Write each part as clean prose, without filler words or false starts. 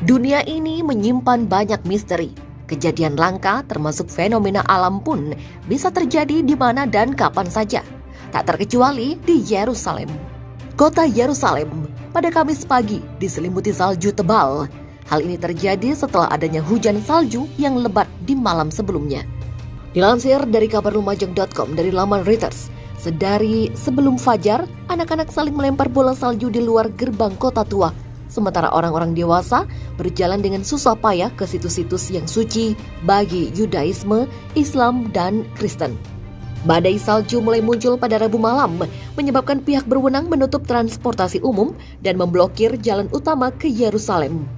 Dunia ini menyimpan banyak misteri. Kejadian langka termasuk fenomena alam pun bisa terjadi di mana dan kapan saja. Tak terkecuali di Yerusalem. Kota Yerusalem pada Kamis pagi diselimuti salju tebal. Hal ini terjadi setelah adanya hujan salju yang lebat di malam sebelumnya. Dilansir dari kabar Lumajang.com dari laman Reuters, sedari sebelum fajar, anak-anak saling melempar bola salju di luar gerbang kota tua. Sementara orang-orang dewasa berjalan dengan susah payah ke situs-situs yang suci bagi Yudaisme, Islam, dan Kristen. Badai salju mulai muncul pada Rabu malam, menyebabkan pihak berwenang menutup transportasi umum dan memblokir jalan utama ke Yerusalem.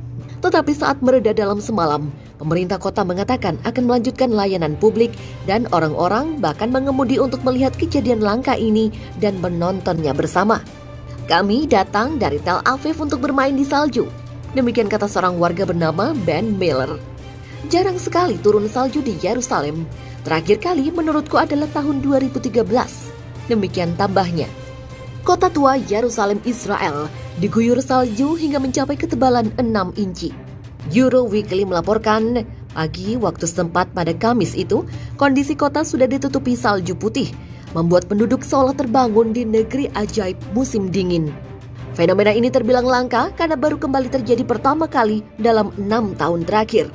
Tetapi saat mereda dalam semalam, pemerintah kota mengatakan akan melanjutkan layanan publik dan orang-orang bahkan mengemudi untuk melihat kejadian langka ini dan menontonnya bersama. Kami datang dari Tel Aviv untuk bermain di salju. Demikian kata seorang warga bernama Ben Miller. Jarang sekali turun salju di Yerusalem. Terakhir kali menurutku adalah tahun 2013. Demikian tambahnya. Kota tua Yerusalem, Israel diguyur salju hingga mencapai ketebalan 6 inci. Euro Weekly melaporkan pagi waktu setempat pada Kamis itu, kondisi kota sudah ditutupi salju putih, membuat penduduk seolah terbangun di negeri ajaib musim dingin. Fenomena ini terbilang langka karena baru kembali terjadi pertama kali dalam 6 tahun terakhir.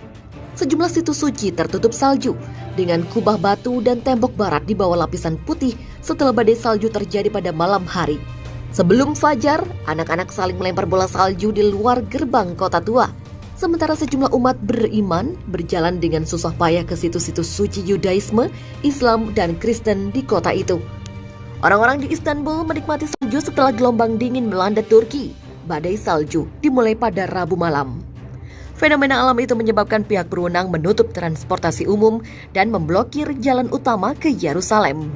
Sejumlah situs suci tertutup salju dengan kubah batu dan tembok barat di bawah lapisan putih setelah badai salju terjadi pada malam hari. Sebelum fajar, anak-anak saling melempar bola salju di luar gerbang kota tua. Sementara sejumlah umat beriman berjalan dengan susah payah ke situs-situs suci Yudaisme, Islam, dan Kristen di kota itu. Orang-orang di Istanbul menikmati salju setelah gelombang dingin melanda Turki. Badai salju dimulai pada Rabu malam. Fenomena alam itu menyebabkan pihak berwenang menutup transportasi umum dan memblokir jalan utama ke Yerusalem.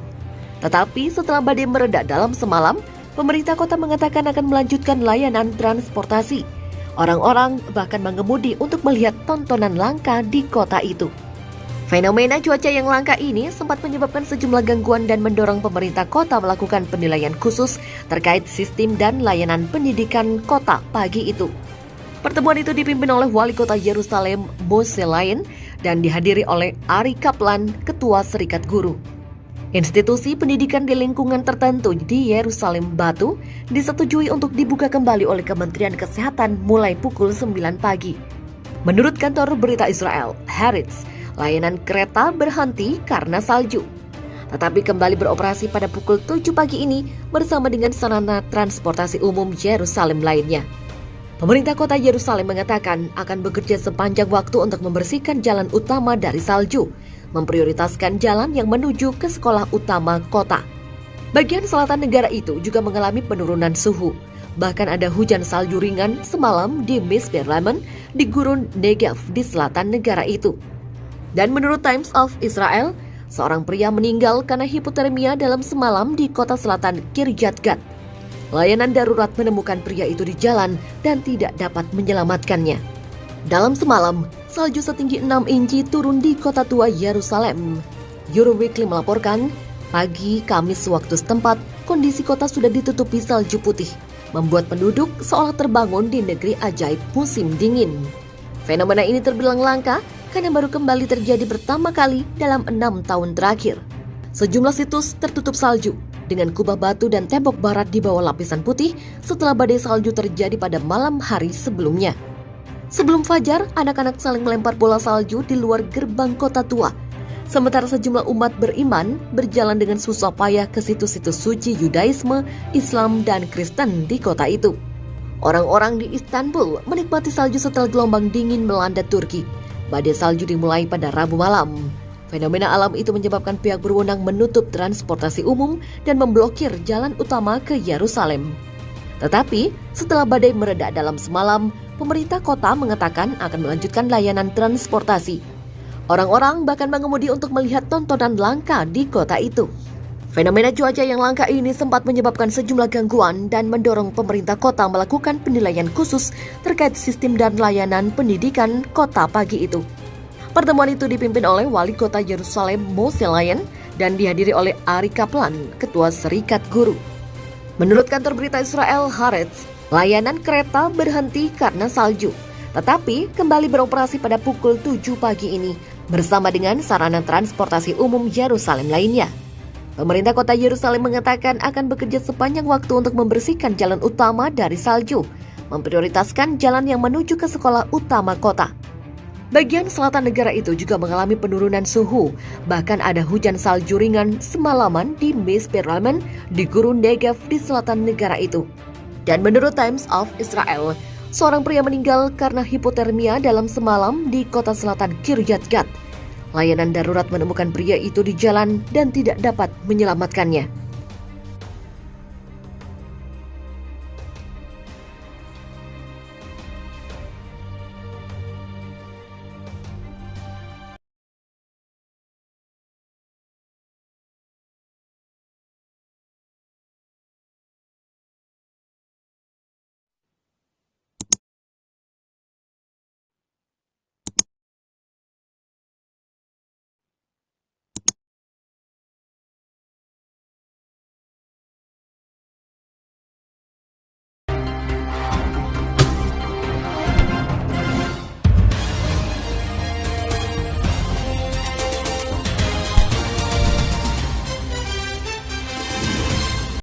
Tetapi setelah badai mereda dalam semalam, pemerintah kota mengatakan akan melanjutkan layanan transportasi. Orang-orang bahkan mengemudi untuk melihat tontonan langka di kota itu. Fenomena cuaca yang langka ini sempat menyebabkan sejumlah gangguan dan mendorong pemerintah kota melakukan penilaian khusus terkait sistem dan layanan pendidikan kota pagi itu. Pertemuan itu dipimpin oleh Wali Kota Yerusalem, Moshe Lion, dan dihadiri oleh Ari Kaplan, Ketua Serikat Guru. Institusi pendidikan di lingkungan tertentu di Yerusalem Batu disetujui untuk dibuka kembali oleh Kementerian Kesehatan mulai pukul 9 pagi. Menurut kantor berita Israel, Haaretz, layanan kereta berhenti karena salju. Tetapi kembali beroperasi pada pukul 7 pagi ini bersama dengan sarana transportasi umum Yerusalem lainnya. Pemerintah kota Yerusalem mengatakan akan bekerja sepanjang waktu untuk membersihkan jalan utama dari salju, memprioritaskan jalan yang menuju ke sekolah utama kota. Bagian selatan negara itu juga mengalami penurunan suhu. Bahkan ada hujan salju ringan semalam di Misper Lemon di gurun Negev di selatan negara itu. Dan menurut Times of Israel, seorang pria meninggal karena hipotermia dalam semalam di kota selatan Kiryat Gat. Layanan darurat menemukan pria itu di jalan dan tidak dapat menyelamatkannya. Dalam semalam, salju setinggi 6 inci turun di kota tua Yerusalem. Euro Weekly melaporkan, pagi Kamis waktu setempat, kondisi kota sudah ditutupi salju putih, membuat penduduk seolah terbangun di negeri ajaib musim dingin. Fenomena ini terbilang langka karena baru kembali terjadi pertama kali dalam 6 tahun terakhir. Sejumlah situs tertutup salju dengan kubah batu dan tembok barat di bawah lapisan putih setelah badai salju terjadi pada malam hari sebelumnya. Sebelum fajar, anak-anak saling melempar bola salju di luar gerbang kota tua. Sementara sejumlah umat beriman berjalan dengan susah payah ke situs-situs suci Yudaisme, Islam, dan Kristen di kota itu. Orang-orang di Istanbul menikmati salju setelah gelombang dingin melanda Turki. Badai salju dimulai pada Rabu malam. Fenomena alam itu menyebabkan pihak berwenang menutup transportasi umum dan memblokir jalan utama ke Yerusalem. Tetapi, setelah badai mereda dalam semalam, pemerintah kota mengatakan akan melanjutkan layanan transportasi. Orang-orang bahkan mengemudi untuk melihat tontonan langka di kota itu. Fenomena cuaca yang langka ini sempat menyebabkan sejumlah gangguan dan mendorong pemerintah kota melakukan penilaian khusus terkait sistem dan layanan pendidikan kota pagi itu. Pertemuan itu dipimpin oleh Wali Kota Yerusalem, Moshe Lion, dan dihadiri oleh Ari Kaplan, Ketua Serikat Guru. Menurut kantor berita Israel Haaretz, layanan kereta berhenti karena salju. tetapi kembali beroperasi pada pukul 7 pagi ini bersama dengan sarana transportasi umum Yerusalem lainnya. Pemerintah kota Yerusalem mengatakan akan bekerja sepanjang waktu untuk membersihkan jalan utama dari salju, memprioritaskan jalan yang menuju ke sekolah utama kota. Bagian selatan negara itu juga mengalami penurunan suhu, bahkan ada hujan salju ringan semalaman di Misperalman di Gurun Negev di selatan negara itu. Dan menurut Times of Israel, seorang pria meninggal karena hipotermia dalam semalam di kota selatan Kiryat Gat. Layanan darurat menemukan pria itu di jalan dan tidak dapat menyelamatkannya.